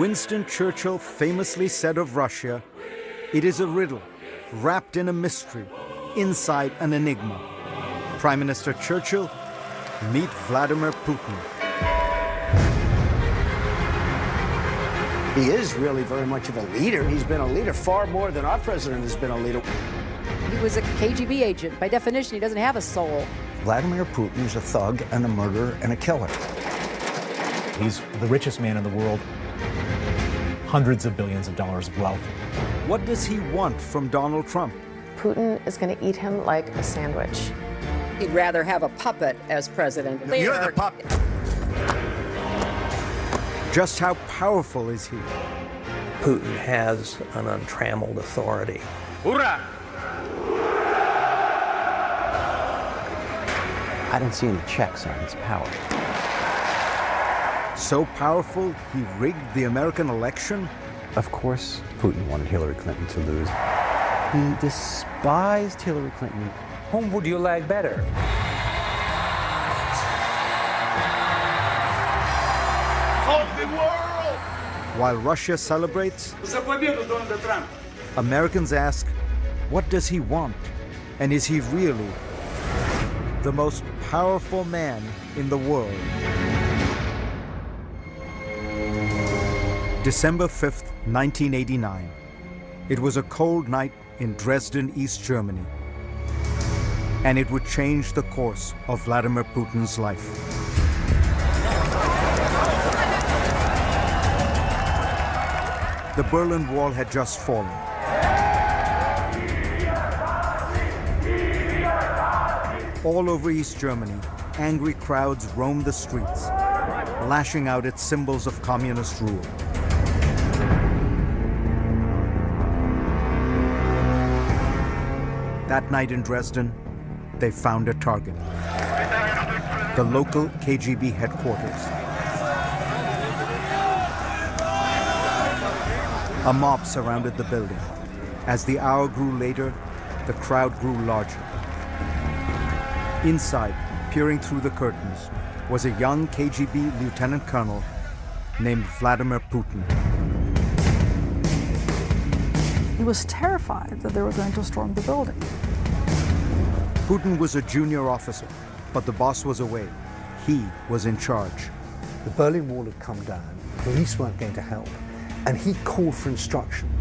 Winston Churchill famously said of Russia, "It is a riddle, wrapped in a mystery, inside an enigma." Prime Minister Churchill, meet Vladimir Putin. He is really very much of a leader. He's been a leader far more than our president has been a leader. He was a KGB agent. By definition, he doesn't have a soul. Vladimir Putin is a thug and a murderer and a killer. He's the richest man in the world. Hundreds of billions of dollars of wealth. What does he want from Donald Trump? Putin is going to eat him like a sandwich. He'd rather have a puppet as president. You're the puppet. Just how powerful is he? Putin has an untrammeled authority. Hoorah! I don't see any checks on his power. So powerful, he rigged the American election? Of course, Putin wanted Hillary Clinton to lose. He despised Hillary Clinton. Whom would you like better? Of the world! While Russia celebrates, Americans ask, what does he want? And is he really the most powerful man in the world? December 5th, 1989. It was a cold night in Dresden, East Germany. And it would change the course of Vladimir Putin's life. The Berlin Wall had just fallen. All over East Germany, angry crowds roamed the streets, lashing out at symbols of communist rule. That night in Dresden, they found a target. The local KGB headquarters. A mob surrounded the building. As the hour grew later, the crowd grew larger. Inside, peering through the curtains, was a young KGB lieutenant colonel named Vladimir Putin. He was terrified that they were going to storm the building. Putin was a junior officer, but the boss was away. He was in charge. The Berlin Wall had come down, police weren't going to help, and he called for instructions.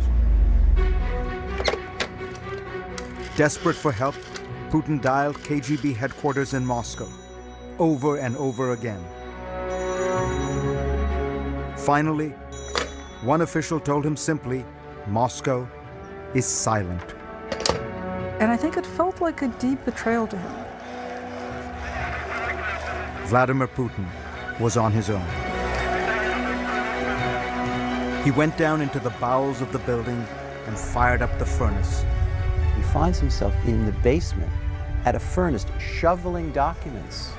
Desperate for help, Putin dialed KGB headquarters in Moscow, over and over again. Finally, one official told him simply, Moscow is silent. And I think it felt like a deep betrayal to him. Vladimir Putin was on his own. He went down into the bowels of the building and fired up the furnace. He finds himself in the basement at a furnace shoveling documents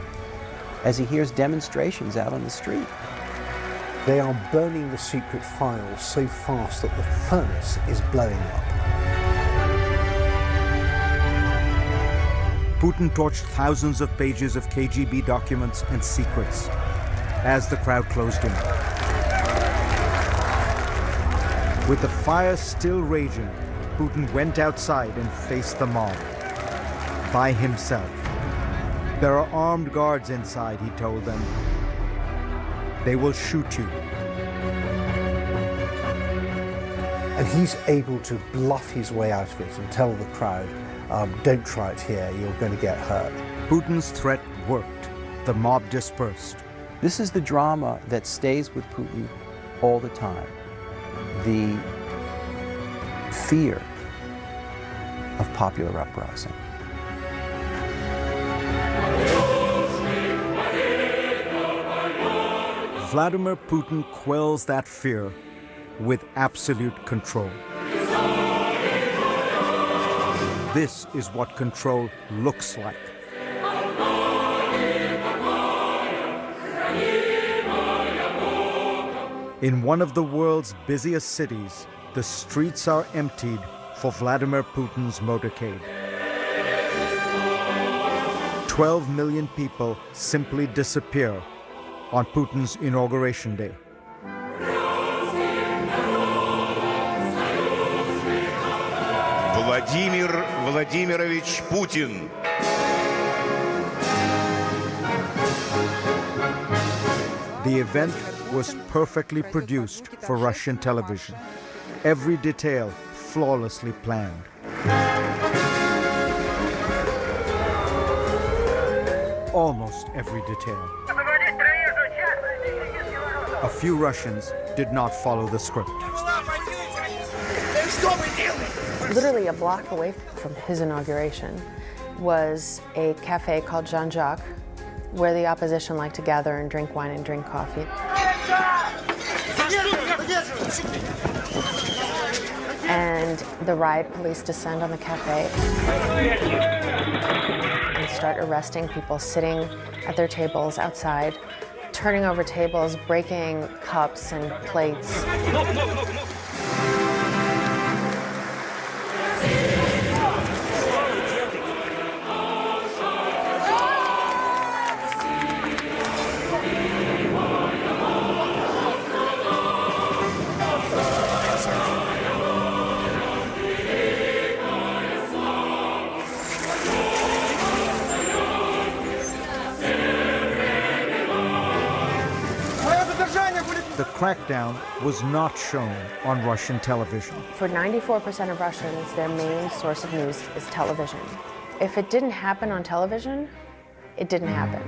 as he hears demonstrations out on the street. They are burning the secret files so fast that the furnace is blowing up. Putin torched thousands of pages of KGB documents and secrets as the crowd closed in. With the fire still raging, Putin went outside and faced the mob. By himself. There are armed guards inside, he told them. They will shoot you. And he's able to bluff his way out of it and tell the crowd, don't try it here, you're going to get hurt. Putin's threat worked. The mob dispersed. This is the drama that stays with Putin all the time. The fear of popular uprising. Vladimir Putin quells that fear with absolute control. This is what control looks like. In one of the world's busiest cities, the streets are emptied for Vladimir Putin's motorcade. 12 million people simply disappear on Putin's inauguration day. Vladimir Vladimirovich Putin. The event was perfectly produced for Russian television. Every detail flawlessly planned. Almost every detail. A few Russians did not follow the script. Literally a block away from his inauguration was a cafe called Jean-Jacques, where the opposition liked to gather and drink wine and drink coffee. And the riot police descend on the cafe and start arresting people sitting at their tables outside, turning over tables, breaking cups and plates. The crackdown was not shown on Russian television. For 94% of Russians, their main source of news is television. If it didn't happen on television, it didn't happen.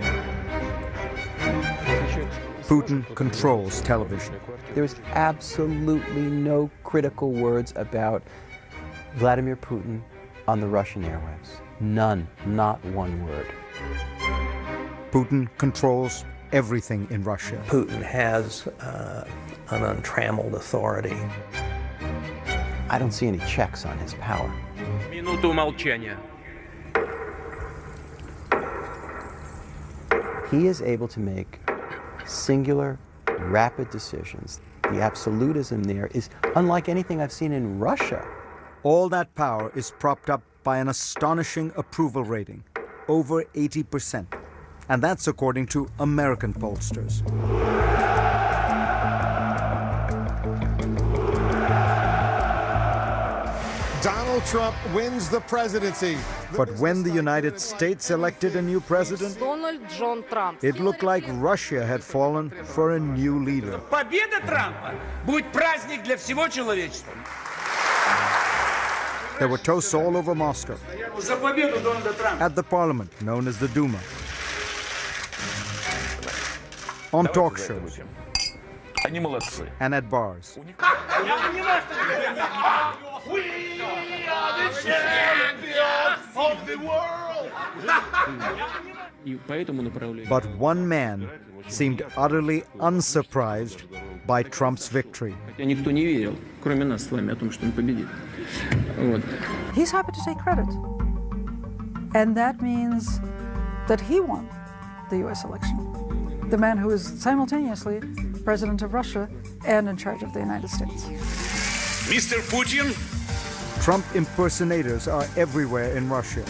Putin controls television. There was absolutely no critical words about Vladimir Putin on the Russian airwaves. None, not one word. Putin controls everything in Russia. Putin has an untrammeled authority. I don't see any checks on his power. Минуту молчания. He is able to make singular, rapid decisions. The absolutism there is unlike anything I've seen in Russia. All that power is propped up by an astonishing approval rating, over 80%. And that's according to American pollsters. Donald Trump wins the presidency. But when the United States elected a new president, it looked like Russia had fallen for a new leader. Победа Трампа будет праздник для всего человечества. There were toasts all over Moscow, За победу Дональда Трампа. at the parliament known as the Duma, on talk shows, Они молодцы. and at bars. We are the champions of the world. But one man seemed utterly unsurprised by Trump's victory. He's happy to take credit. And that means that he won the US election. The man who is simultaneously president of Russia and in charge of the United States. Mr. Putin. Trump impersonators are everywhere in Russia.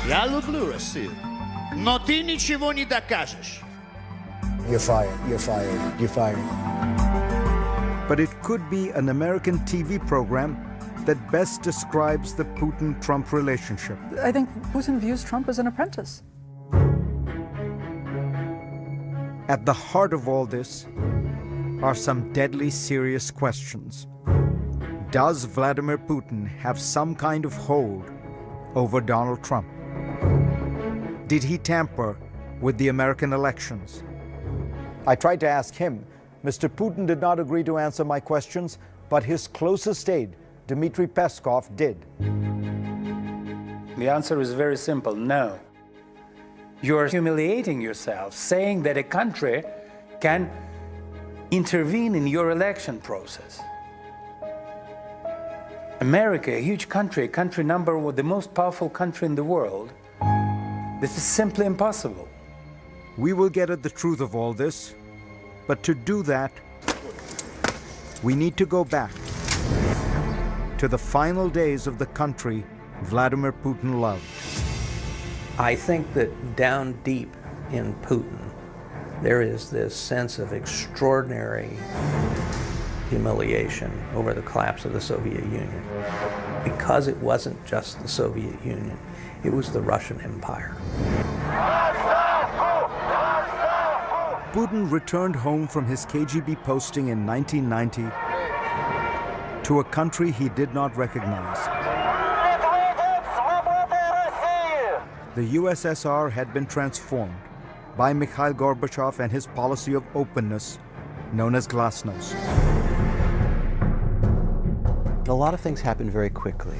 Я люблю Россию, но ты ничего не докажешь. You're fired, you're fired, you're fired. But it could be an American TV program that best describes the Putin-Trump relationship. I think Putin views Trump as an apprentice. At the heart of all this are some deadly serious questions. Does Vladimir Putin have some kind of hold over Donald Trump? Did he tamper with the American elections? I tried to ask him. Mr. Putin did not agree to answer my questions, but his closest aide, Dmitry Peskov, did. The answer is very simple, no. You're humiliating yourself, saying that a country can intervene in your election process. America, a huge country, number one, the most powerful country in the world, this is simply impossible. We will get at the truth of all this, but to do that, we need to go back to the final days of the country Vladimir Putin loved. I think that down deep in Putin, there is this sense of extraordinary humiliation over the collapse of the Soviet Union. Because it wasn't just the Soviet Union, it was the Russian Empire. Putin returned home from his KGB posting in 1990 to a country he did not recognize. The USSR had been transformed by Mikhail Gorbachev and his policy of openness, known as glasnost. A lot of things happened very quickly.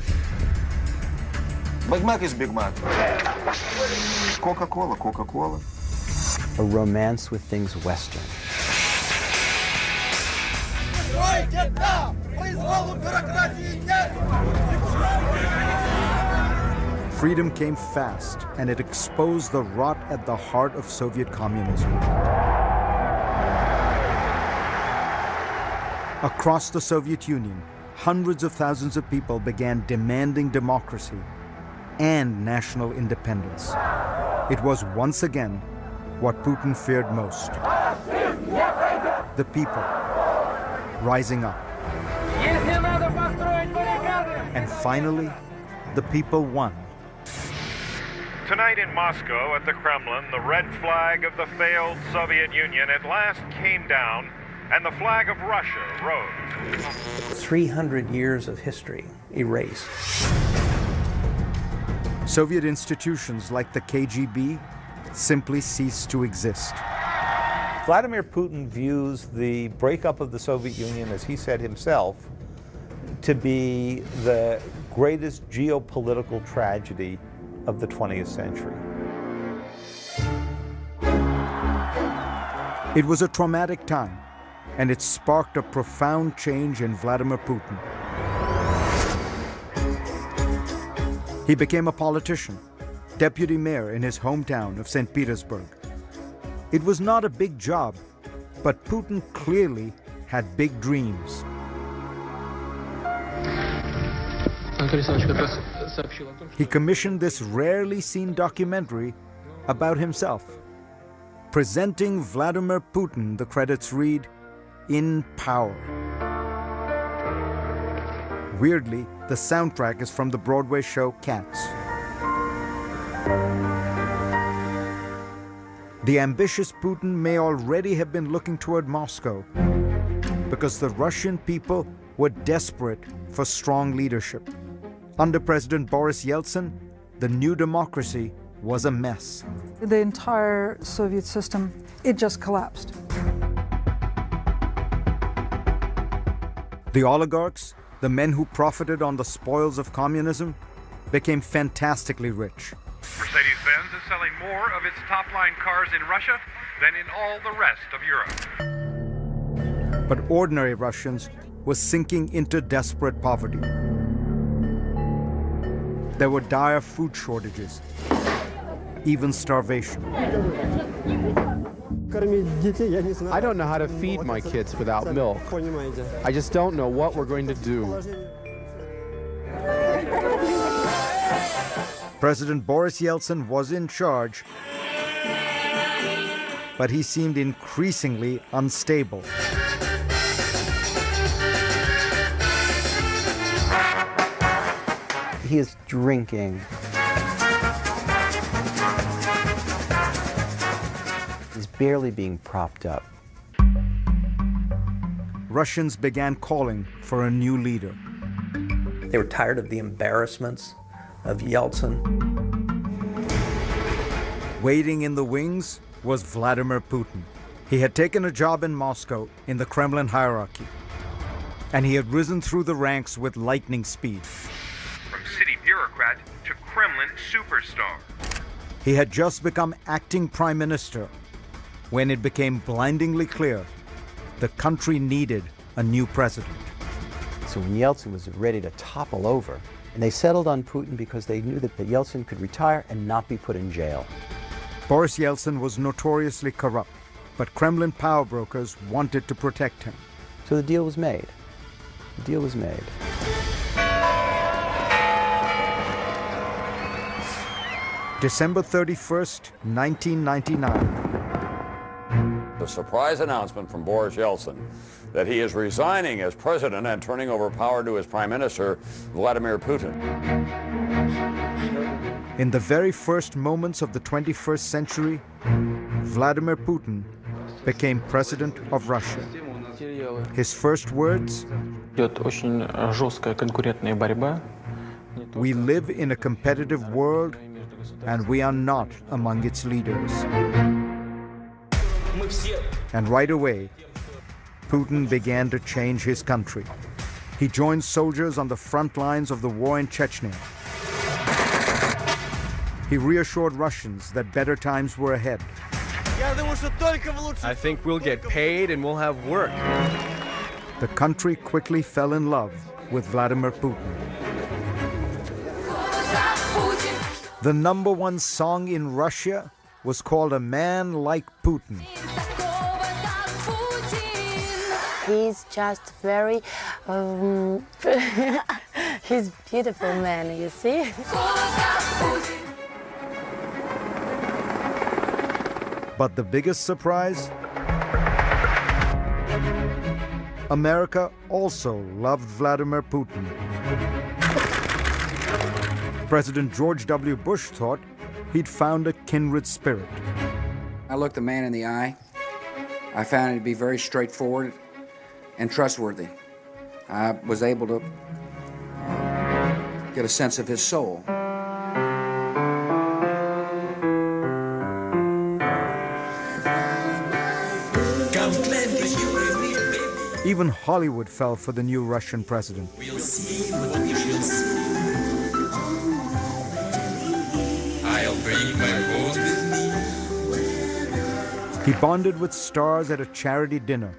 Big Mac is Big Mac. Coca-Cola, Coca-Cola. A romance with things Western. Freedom came fast, and it exposed the rot at the heart of Soviet communism. Across the Soviet Union, hundreds of thousands of people began demanding democracy and national independence. It was once again what Putin feared most. The people rising up. And finally, the people won. Tonight in Moscow at the Kremlin, the red flag of the failed Soviet Union at last came down, and the flag of Russia rose. 300 years of history erased. Soviet institutions like the KGB simply ceased to exist. Vladimir Putin views the breakup of the Soviet Union, as he said himself, to be the greatest geopolitical tragedy of the 20th century. It was a traumatic time, and it sparked a profound change in Vladimir Putin. He became a politician, deputy mayor in his hometown of St. Petersburg. It was not a big job, but Putin clearly had big dreams. He commissioned this rarely seen documentary about himself. Presenting Vladimir Putin, the credits read, "In Power." Weirdly, the soundtrack is from the Broadway show Cats. The ambitious Putin may already have been looking toward Moscow because the Russian people were desperate for strong leadership. Under President Boris Yeltsin, the new democracy was a mess. The entire Soviet system, it just collapsed. The oligarchs, the men who profited on the spoils of communism, became fantastically rich. Mercedes-Benz is selling more of its top-line cars in Russia than in all the rest of Europe. But ordinary Russians were sinking into desperate poverty. There were dire food shortages, even starvation. I don't know how to feed my kids without milk. I just don't know what we're going to do. President Boris Yeltsin was in charge, but he seemed increasingly unstable. He is drinking. He's barely being propped up. Russians began calling for a new leader. They were tired of the embarrassments of Yeltsin. Waiting in the wings was Vladimir Putin. He had taken a job in Moscow in the Kremlin hierarchy, and he had risen through the ranks with lightning speed. From city bureaucrat to Kremlin superstar. He had just become acting prime minister when it became blindingly clear the country needed a new president. So when Yeltsin was ready to topple over, and they settled on Putin because they knew that Yeltsin could retire and not be put in jail. Boris Yeltsin was notoriously corrupt, but Kremlin power brokers wanted to protect him. So the deal was made. The deal was made. December 31st, 1999. a surprise announcement from Boris Yeltsin that he is resigning as president and turning over power to his prime minister, Vladimir Putin. In the very first moments of the 21st century, Vladimir Putin became president of Russia. His first words: "We live in a competitive world, and we are not among its leaders." And right away, Putin began to change his country. He joined soldiers on the front lines of the war in Chechnya. He reassured Russians that better times were ahead. I think we'll get paid and we'll have work. The country quickly fell in love with Vladimir Putin. The #1 song in Russia was called "A Man Like Putin." He's just very, he's beautiful man, you see? But the biggest surprise? America also loved Vladimir Putin. President George W. Bush thought he'd found a kindred spirit. I looked the man in the eye. I found him to be very straightforward and trustworthy. I was able to get a sense of his soul. Even Hollywood fell for the new Russian president. We'll see what we shall see. I'll bring my boat with me. He bonded with stars at a charity dinner.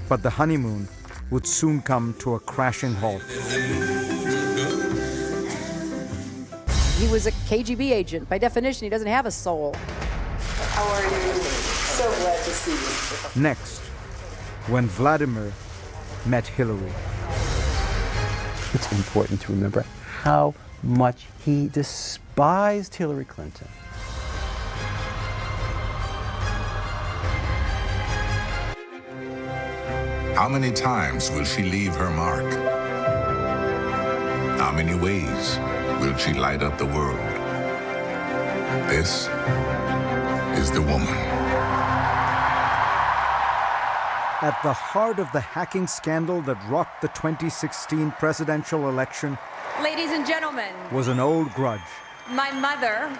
But the honeymoon would soon come to a crashing halt. He was a KGB agent. By definition, he doesn't have a soul. How are you? So glad to see you. Next, when Vladimir met Hillary. It's important to remember how much he despised Hillary Clinton. How many times will she leave her mark? How many ways will she light up the world? This is the woman. At the heart of the hacking scandal that rocked the 2016 presidential election Ladies and gentlemen, was an old grudge. my mother,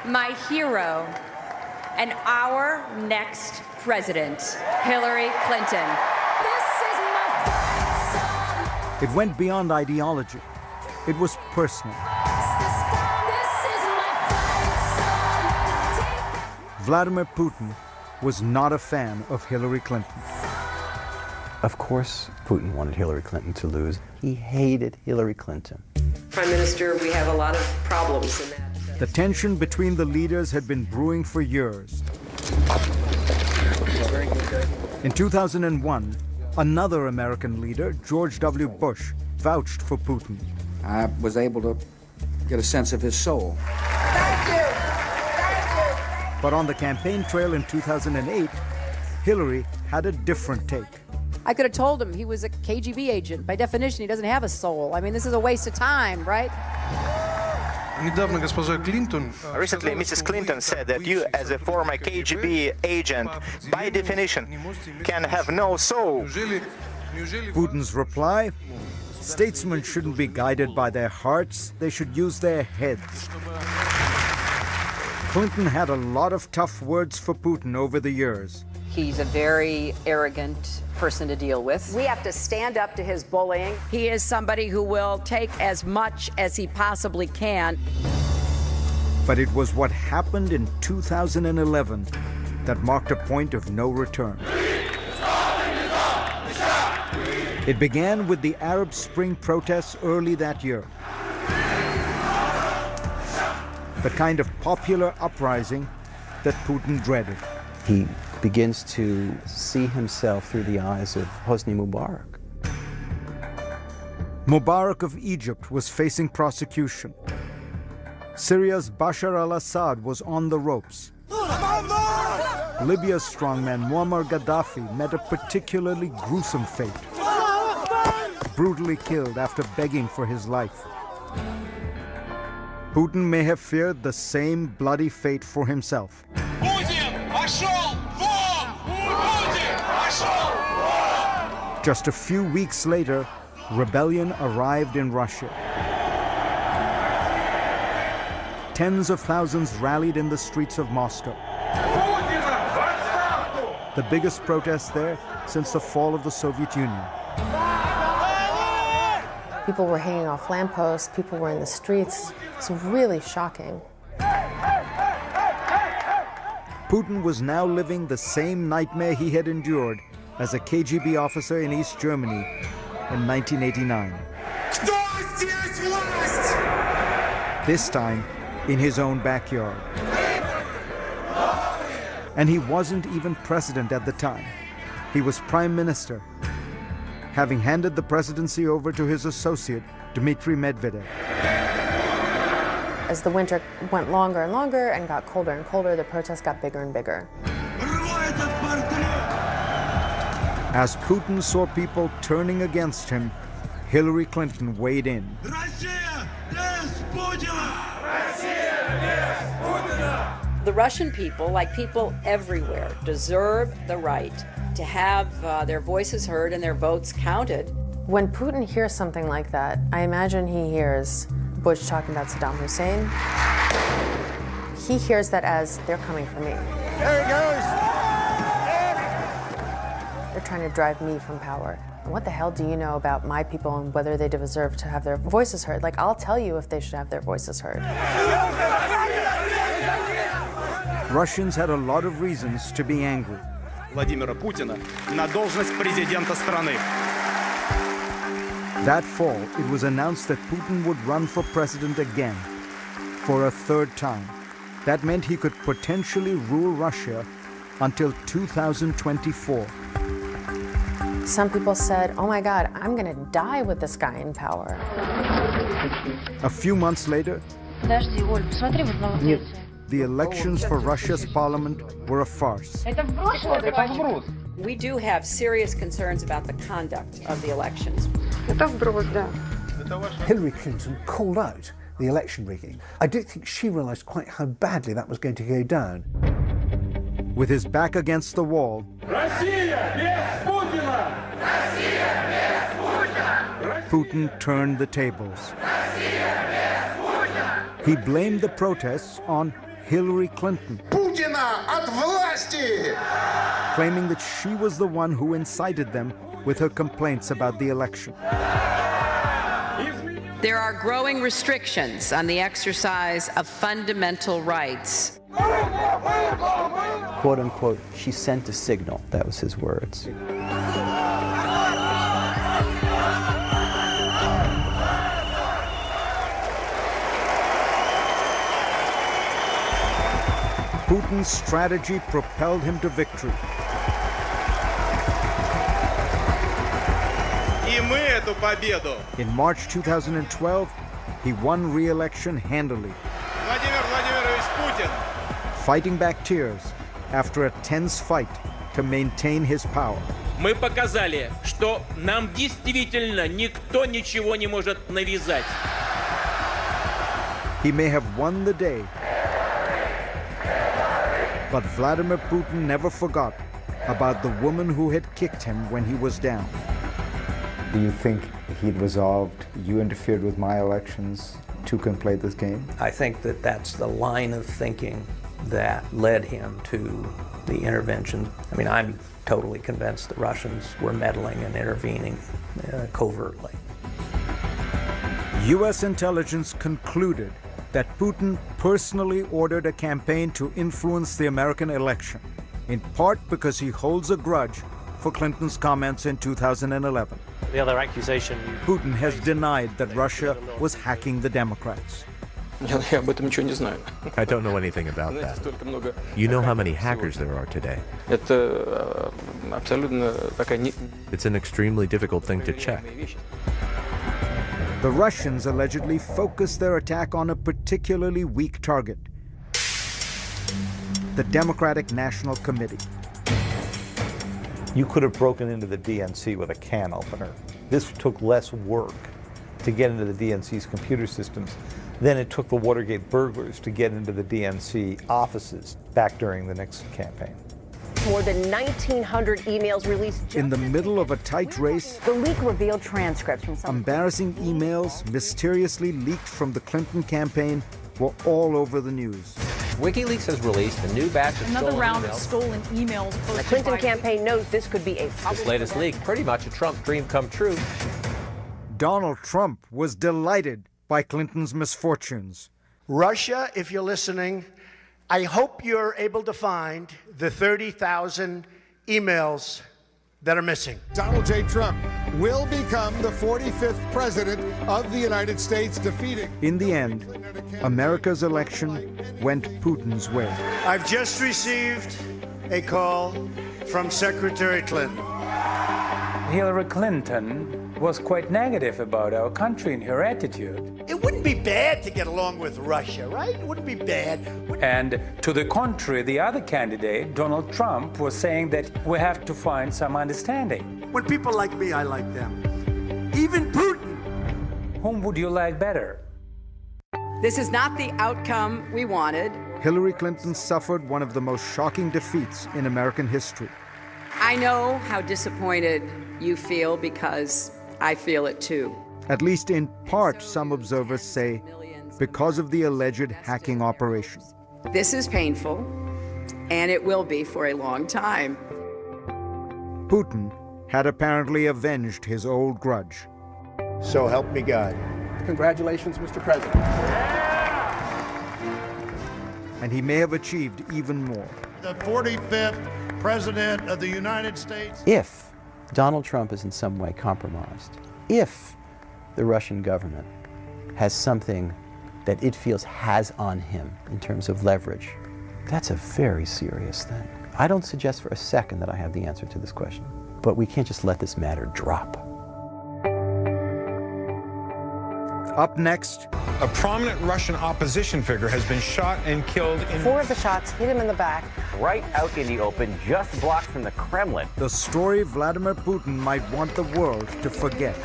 my hero, and our next president, Hillary Clinton. It went beyond ideology. It was personal. Vladimir Putin was not a fan of Hillary Clinton. Of course, Putin wanted Hillary Clinton to lose. He hated Hillary Clinton. Prime Minister, we have a lot of problems in that. The tension between the leaders had been brewing for years. In 2001, another American leader, George W. Bush, vouched for Putin. I was able to get a sense of his soul. Thank you. Thank you. But on the campaign trail in 2008, Hillary had a different take. I could have told him he was a KGB agent. By definition, he doesn't have a soul. I mean, this is a waste of time, right? Recently, Mrs. Clinton said that you, as a former KGB agent, by definition, can have no soul. Putin's reply? Statesmen shouldn't be guided by their hearts, they should use their heads. Clinton had a lot of tough words for Putin over the years. He's a very arrogant person to deal with. We have to stand up to his bullying. He is somebody who will take as much as he possibly can. But it was what happened in 2011 that marked a point of no return. It began with the Arab Spring protests early that year. The kind of popular uprising that Putin dreaded. He begins to see himself through the eyes of Hosni Mubarak. Mubarak of Egypt was facing prosecution. Syria's Bashar al-Assad was on the ropes. Libya's strongman Muammar Gaddafi met a particularly gruesome fate, brutally killed after begging for his life. Putin may have feared the same bloody fate for himself. Just a few weeks later, rebellion arrived in Russia. Tens of thousands rallied in the streets of Moscow. The biggest protest there since the fall of the Soviet Union. People were hanging off lampposts, people were in the streets. It's really shocking. Putin was now living the same nightmare he had endured as a KGB officer in East Germany in 1989. This time in his own backyard. And he wasn't even president at the time. He was prime minister, having handed the presidency over to his associate, Dmitry Medvedev. As the winter went longer and longer and got colder and colder, the protests got bigger and bigger. As Putin saw people turning against him, Hillary Clinton weighed in. The Russian people, like people everywhere, deserve the right to have their voices heard and their votes counted. When Putin hears something like that, I imagine he hears Bush talking about Saddam Hussein. He hears that as, they're coming for me. There he goes! They're trying to drive me from power. And what the hell do you know about my people and whether they deserve to have their voices heard? Like, I'll tell you if they should have their voices heard. Russians had a lot of reasons to be angry. Vladimira Putina на должность президента страны. That fall, it was announced that Putin would run for president again, for a third time. That meant he could potentially rule Russia until 2024. Some people said, oh my God, I'm gonna die with this guy in power. A few months later, the elections for Russia's parliament were a farce. We do have serious concerns about the conduct of the elections. Hillary Clinton called out the election rigging. I don't think she realized quite how badly that was going to go down. With his back against the wall, Putin turned the tables. He blamed the protests on Hillary Clinton, claiming that she was the one who incited them with her complaints about the election. There are growing restrictions on the exercise of fundamental rights. Quote unquote, she sent a signal. That was his words. Putin's strategy propelled him to victory. In March 2012, he won re-election handily, fighting back tears after a tense fight to maintain his power. Мы показали, что нам действительно никто ничего не может навязать. He may have won the day, but Vladimir Putin never forgot about the woman who had kicked him when he was down. Do you think he'd resolved, you interfered with my elections, two can play this game? I think that that's the line of thinking that led him to the intervention. I mean, I'm totally convinced the Russians were meddling and intervening covertly. U.S. intelligence concluded that Putin personally ordered a campaign to influence the American election, in part because he holds a grudge for Clinton's comments in 2011. The other accusation... Putin has denied that Russia was hacking the Democrats. I don't know anything about that. You know how many hackers there are today? It's an extremely difficult thing to check. The Russians allegedly focused their attack on a particularly weak target, the Democratic National Committee. You could have broken into the DNC with a can opener. This took less work to get into the DNC's computer systems than it took the Watergate burglars to get into the DNC offices back during the Nixon campaign. More than 1,900 emails released. In the middle of a tight race, The leak revealed transcripts from some. embarrassing emails mysteriously leaked from the Clinton campaign were all over the news. WikiLeaks has released a new batch of Another stolen round emails. of stolen emails. The Clinton campaign knows this could be a. This latest leak, pretty much a Trump dream come true. Donald Trump was delighted by Clinton's misfortunes. Russia, if you're listening, I hope you're able to find the 30,000 emails that are missing. Donald J. Trump will become the 45th president of the United States, defeating. In the end, America's election went Putin's way. I've just received a call from Secretary Clinton. Hillary Clinton was quite negative about our country and her attitude. It wouldn't be bad to get along with Russia, right? It wouldn't be bad. And to the contrary, the other candidate, Donald Trump, was saying that we have to find some understanding. When people like me, I like them. Even Putin. Whom would you like better? This is not the outcome we wanted. Hillary Clinton suffered one of the most shocking defeats in American history. I know how disappointed you feel because I feel it too. At least in part, some observers say, because of the alleged hacking operation. This is painful, and it will be for a long time. Putin had apparently avenged his old grudge. So help me God. Congratulations, Mr. President. And he may have achieved even more. The 45th President of the United States. If Donald Trump is in some way compromised, if the Russian government has something that it feels has on him in terms of leverage, that's a very serious thing. I don't suggest for a second that I have the answer to this question, but we can't just let this matter drop. Up next, a prominent Russian opposition figure has been shot and killed in... 4 of the shots hit him in the back. Right out in the open, just blocks from the Kremlin. the story Vladimir Putin might want the world to forget.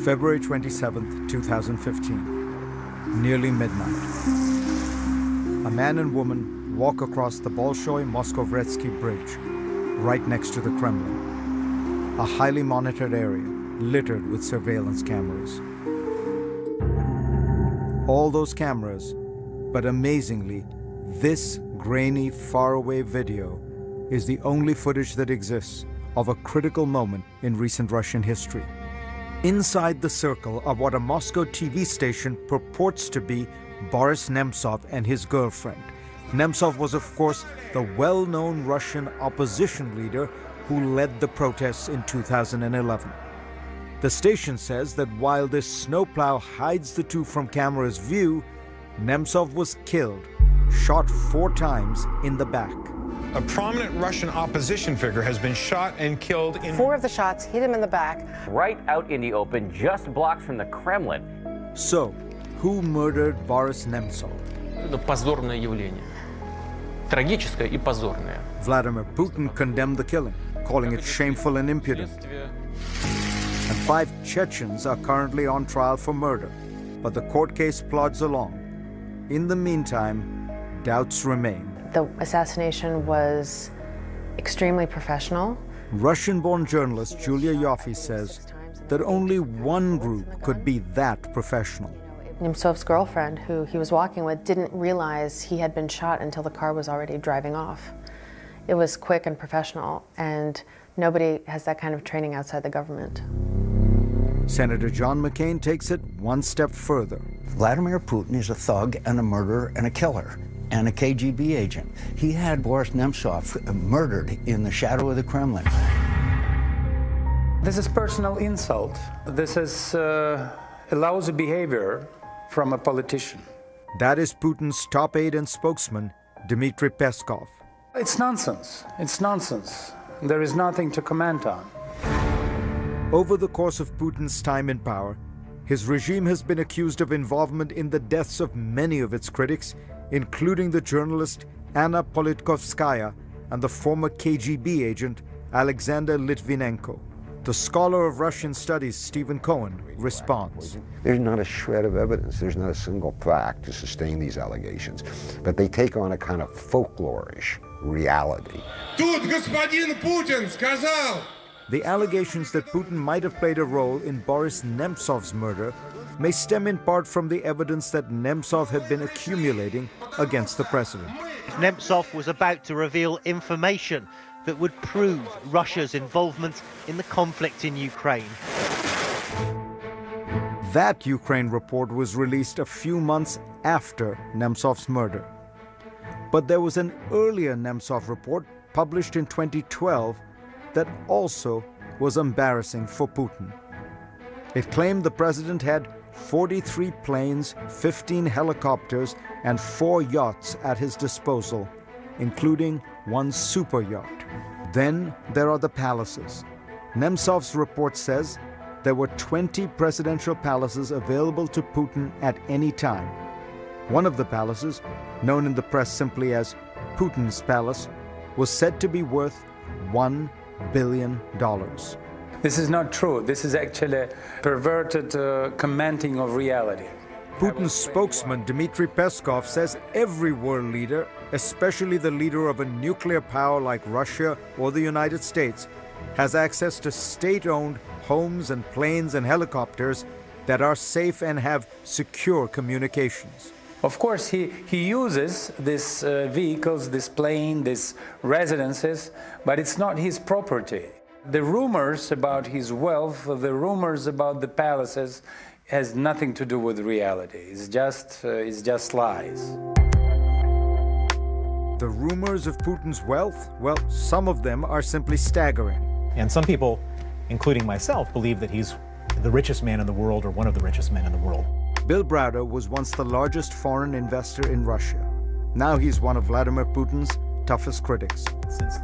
February 27th, 2015, nearly midnight. A man and woman walk across the Bolshoi-Moskovetsky Bridge, right next to the Kremlin, a highly monitored area littered with surveillance cameras. All those cameras, but amazingly, this grainy, faraway video is the only footage that exists of a critical moment in recent Russian history. Inside the circle are what a Moscow TV station purports to be Boris Nemtsov and his girlfriend. Nemtsov was, of course, the well-known Russian opposition leader who led the protests in 2011. The station says that while this snowplow hides the two from camera's view, Nemtsov was killed, shot 4 times in the back. A prominent Russian opposition figure has been shot and killed in... 4 of the shots hit him in the back. Right out in the open, just blocks from the Kremlin. So, who murdered Boris Nemtsov? Это позорное явление. Трагическое и позорное. Vladimir Putin condemned the killing, calling it shameful and impudent. And 5 Chechens are currently on trial for murder, but the court case plods along. In the meantime, doubts remain. The assassination was extremely professional. Russian-born journalist Julia Yoffe says that only one group could be that professional. Nemtsov's girlfriend, who he was walking with, didn't realize he had been shot until the car was already driving off. It was quick and professional, and nobody has that kind of training outside the government. Senator John McCain takes it one step further. Vladimir Putin is a thug and a murderer and a killer and a KGB agent. He had Boris Nemtsov murdered in the shadow of the Kremlin. This is personal insult. This is a lousy behavior from a politician. That is Putin's top aide and spokesman, Dmitry Peskov. It's nonsense. It's nonsense. There is nothing to comment on. Over the course of Putin's time in power, his regime has been accused of involvement in the deaths of many of its critics, including the journalist Anna Politkovskaya and the former KGB agent Alexander Litvinenko. The scholar of Russian studies, Stephen Cohen, responds. There's not a shred of evidence, there's not a single fact to sustain these allegations, but they take on a kind of folklorish reality. Тут господин Путин сказал. The allegations that Putin might have played a role in Boris Nemtsov's murder may stem in part from the evidence that Nemtsov had been accumulating against the president. Nemtsov was about to reveal information that would prove Russia's involvement in the conflict in Ukraine. That Ukraine report was released a few months after Nemtsov's murder. But there was an earlier Nemtsov report published in 2012 that also was embarrassing for Putin. It claimed the president had 43 planes, 15 helicopters, and 4 yachts at his disposal, including one super yacht. Then there are the palaces. Nemtsov's report says there were 20 presidential palaces available to Putin at any time. One of the palaces, known in the press simply as Putin's Palace, was said to be worth $1 billion. This is not true. This is actually perverted commenting of reality. Putin's spokesman, Dmitry Peskov, says every world leader, especially the leader of a nuclear power like Russia or the United States, has access to state-owned homes and planes and helicopters that are safe and have secure communications. Of course, he uses these vehicles, this plane, these residences, but it's not his property. The rumors about his wealth, the rumors about the palaces, has nothing to do with reality. It's just lies. The rumors of Putin's wealth, well, some of them are simply staggering. And some people, including myself, believe that he's the richest man in the world or one of the richest men in the world. Bill Browder was once the largest foreign investor in Russia. Now he's one of Vladimir Putin's toughest critics.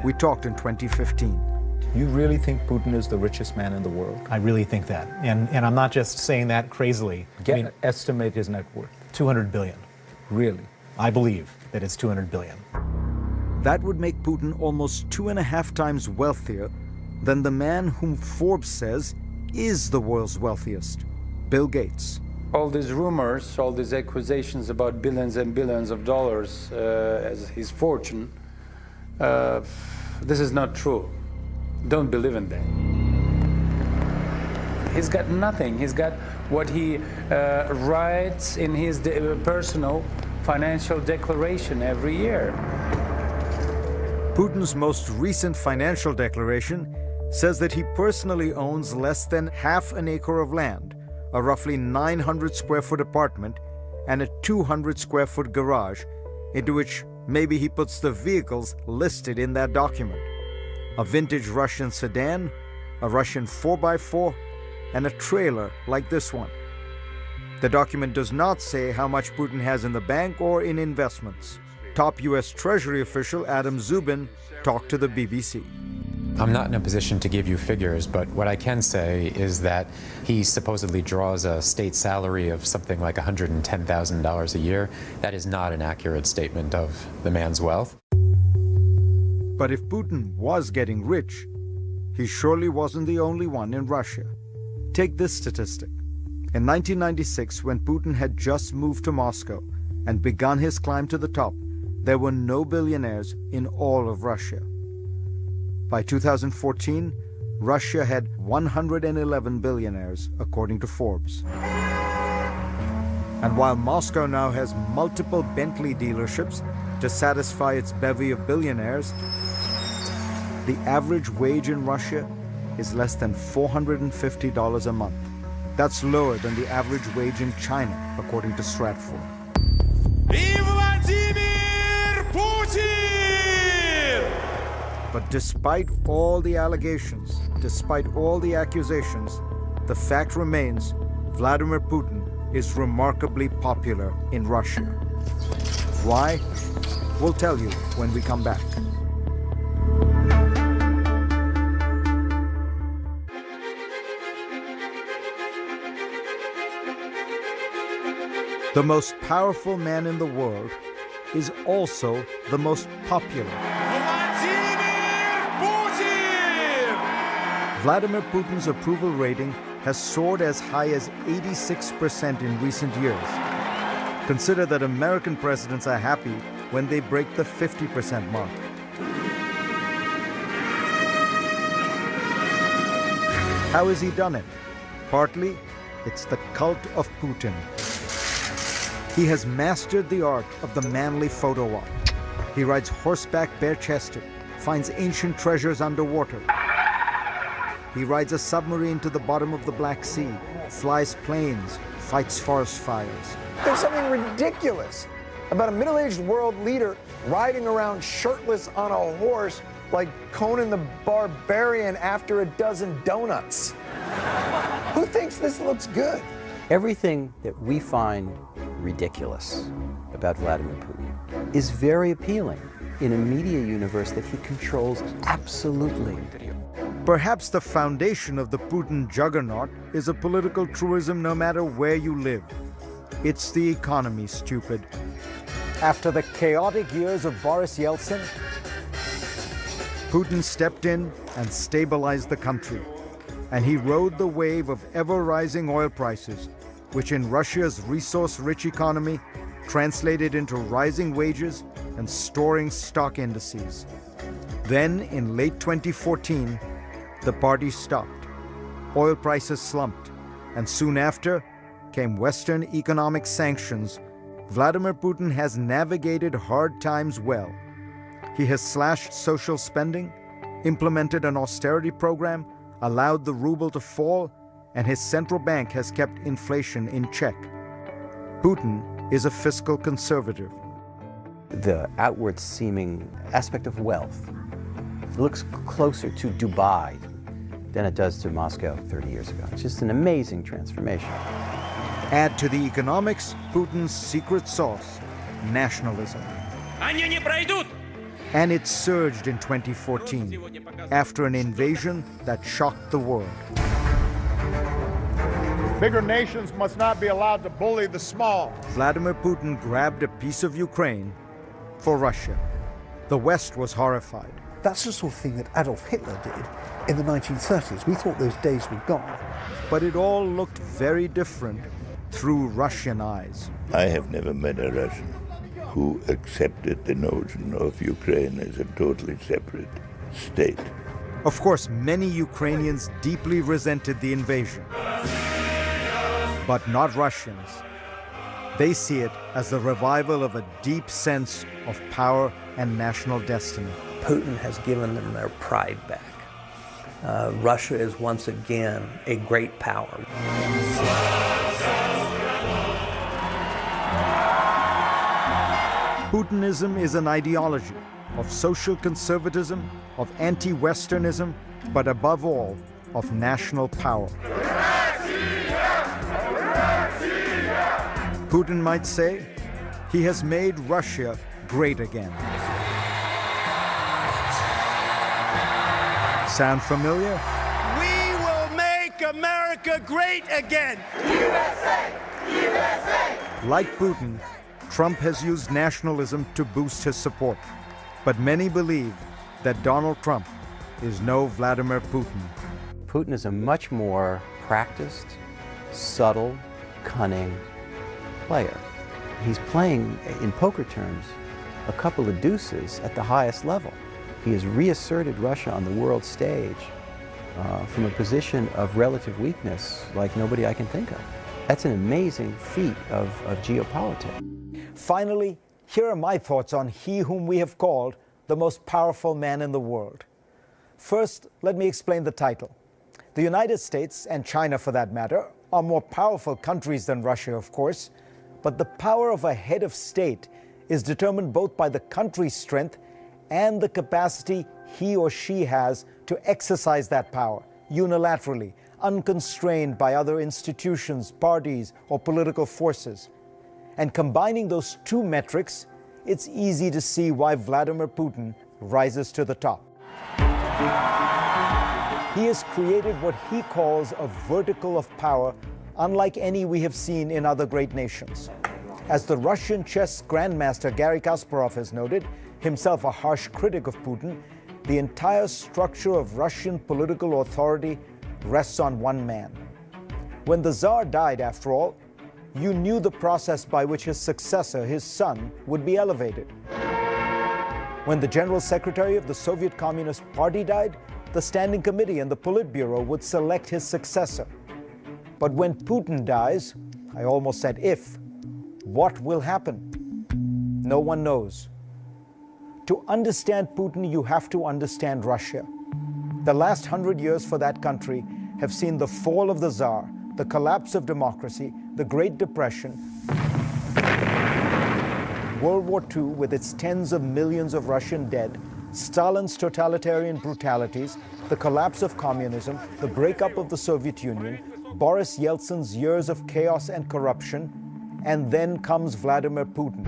We talked in 2015. You really think Putin is the richest man in the world? I really think that. And I'm not just saying that crazily. Estimate his net worth. 200 billion. Really? I believe that it's 200 billion. That would make Putin almost 2.5 times wealthier than the man whom Forbes says is the world's wealthiest, Bill Gates. All these rumors, all these accusations about billions and billions of dollars as his fortune, this is not true. Don't believe in that. He's got nothing. He's got what he writes in his personal financial declaration every year. Putin's most recent financial declaration says that he personally owns less than half an acre of land, a roughly 900 square foot apartment, and a 200 square foot garage, into which maybe he puts the vehicles listed in that document. A vintage Russian sedan, a Russian 4x4, and a trailer like this one. The document does not say how much Putin has in the bank or in investments. Top U.S. Treasury official Adam Zubin talked to the BBC. I'm not in a position to give you figures, but what I can say is that he supposedly draws a state salary of something like $110,000 a year. That is not an accurate statement of the man's wealth. But if Putin was getting rich, he surely wasn't the only one in Russia. Take this statistic. In 1996, when Putin had just moved to Moscow and begun his climb to the top, there were no billionaires in all of Russia. By 2014, Russia had 111 billionaires, according to Forbes. And while Moscow now has multiple Bentley dealerships to satisfy its bevy of billionaires, the average wage in Russia is less than $450 a month. That's lower than the average wage in China, according to Stratfor. Vladimir Putin! But despite all the allegations, despite all the accusations, the fact remains Vladimir Putin is remarkably popular in Russia. Why? We'll tell you when we come back. The most powerful man in the world is also the most popular. Vladimir Putin's approval rating has soared as high as 86% in recent years. Consider that American presidents are happy when they break the 50% mark. How has he done it? Partly, it's the cult of Putin. He has mastered the art of the manly photo op. He rides horseback bare-chested, finds ancient treasures underwater. He rides a submarine to the bottom of the Black Sea, flies planes, fights forest fires. There's something ridiculous about a middle-aged world leader riding around shirtless on a horse like Conan the Barbarian after a dozen donuts. Who thinks this looks good? Everything that we find ridiculous about Vladimir Putin is very appealing in a media universe that he controls absolutely. Perhaps the foundation of the Putin juggernaut is a political truism no matter where you live. It's the economy, stupid. After the chaotic years of Boris Yeltsin, Putin stepped in and stabilized the country. And he rode the wave of ever-rising oil prices, which in Russia's resource-rich economy translated into rising wages and soaring stock indices. Then, in late 2014, the party stopped. Oil prices slumped, and soon after came Western economic sanctions. Vladimir Putin has navigated hard times well. He has slashed social spending, implemented an austerity program, allowed the ruble to fall, and his central bank has kept inflation in check. Putin is a fiscal conservative. The outward seeming aspect of wealth looks closer to Dubai than it does to Moscow 30 years ago. It's just an amazing transformation. Add to the economics Putin's secret sauce, nationalism. Они не пройдут! And it surged in 2014 after an invasion that shocked the world. Bigger nations must not be allowed to bully the small. Vladimir Putin grabbed a piece of Ukraine for Russia. The West was horrified. That's the sort of thing that Adolf Hitler did in the 1930s. We thought those days were gone. But it all looked very different through Russian eyes. I have never met a Russian who accepted the notion of Ukraine as a totally separate state. Of course, many Ukrainians deeply resented the invasion. But not Russians. They see it as the revival of a deep sense of power and national destiny. Putin has given them their pride back. Russia is once again a great power. Putinism is an ideology of social conservatism, of anti-Westernism, but above all, of national power. Putin might say he has made Russia great again. Sound familiar? We will make America great again. USA! USA! Like Putin, Trump has used nationalism to boost his support. But many believe that Donald Trump is no Vladimir Putin. Putin is a much more practiced, subtle, cunning player. He's playing, in poker terms, a couple of deuces at the highest level. He has reasserted Russia on the world stage from a position of relative weakness like nobody I can think of. That's an amazing feat of geopolitics. Finally, here are my thoughts on he whom we have called the most powerful man in the world. First, let me explain the title. The United States, and China for that matter, are more powerful countries than Russia, of course, but the power of a head of state is determined both by the country's strength and the capacity he or she has to exercise that power unilaterally, unconstrained by other institutions, parties, or political forces. And combining those two metrics it's easy to see why Vladimir Putin rises to the top. He has created what he calls a vertical of power unlike any we have seen in other great nations. As the Russian chess grandmaster Garry Kasparov has noted, himself a harsh critic of Putin, the entire structure of Russian political authority rests on one man. When the Tsar died, after all, you knew the process by which his successor, his son, would be elevated. When the General Secretary of the Soviet Communist Party died, the Standing Committee and the Politburo would select his successor. But when Putin dies, I almost said if, what will happen? No one knows. To understand Putin, you have to understand Russia. The last 100 years for that country have seen the fall of the Tsar, the collapse of democracy, the Great Depression, World War II with its tens of millions of Russian dead, Stalin's totalitarian brutalities, the collapse of communism, the breakup of the Soviet Union, Boris Yeltsin's years of chaos and corruption, and then comes Vladimir Putin,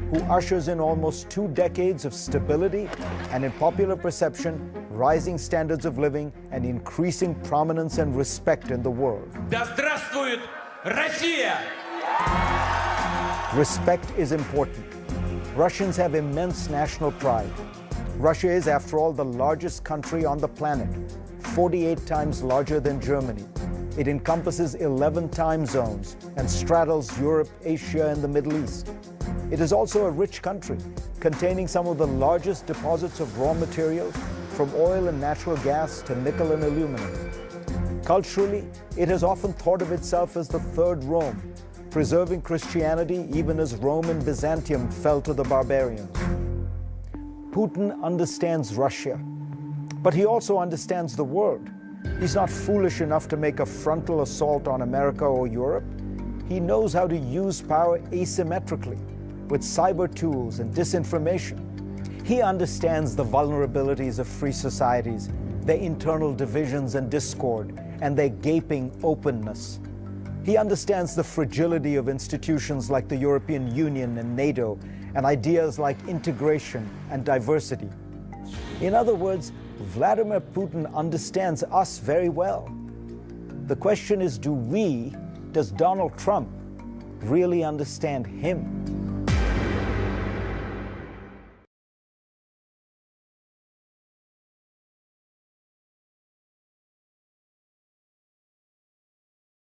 who ushers in almost 2 decades of stability and, in popular perception, rising standards of living and increasing prominence and respect in the world. Да здравствует Россия! Respect is important. Russians have immense national pride. Russia is, after all, the largest country on the planet, 48 times larger than Germany. It encompasses 11 time zones and straddles Europe, Asia, and the Middle East. It is also a rich country, containing some of the largest deposits of raw material, from oil and natural gas to nickel and aluminum. Culturally, it has often thought of itself as the third Rome, preserving Christianity even as Rome and Byzantium fell to the barbarians. Putin understands Russia, but he also understands the world. He's not foolish enough to make a frontal assault on America or Europe. He knows how to use power asymmetrically, with cyber tools and disinformation. He understands the vulnerabilities of free societies, their internal divisions and discord, and their gaping openness. He understands the fragility of institutions like the European Union and NATO, and ideas like integration and diversity. In other words, Vladimir Putin understands us very well. The question is, does Donald Trump really understand him?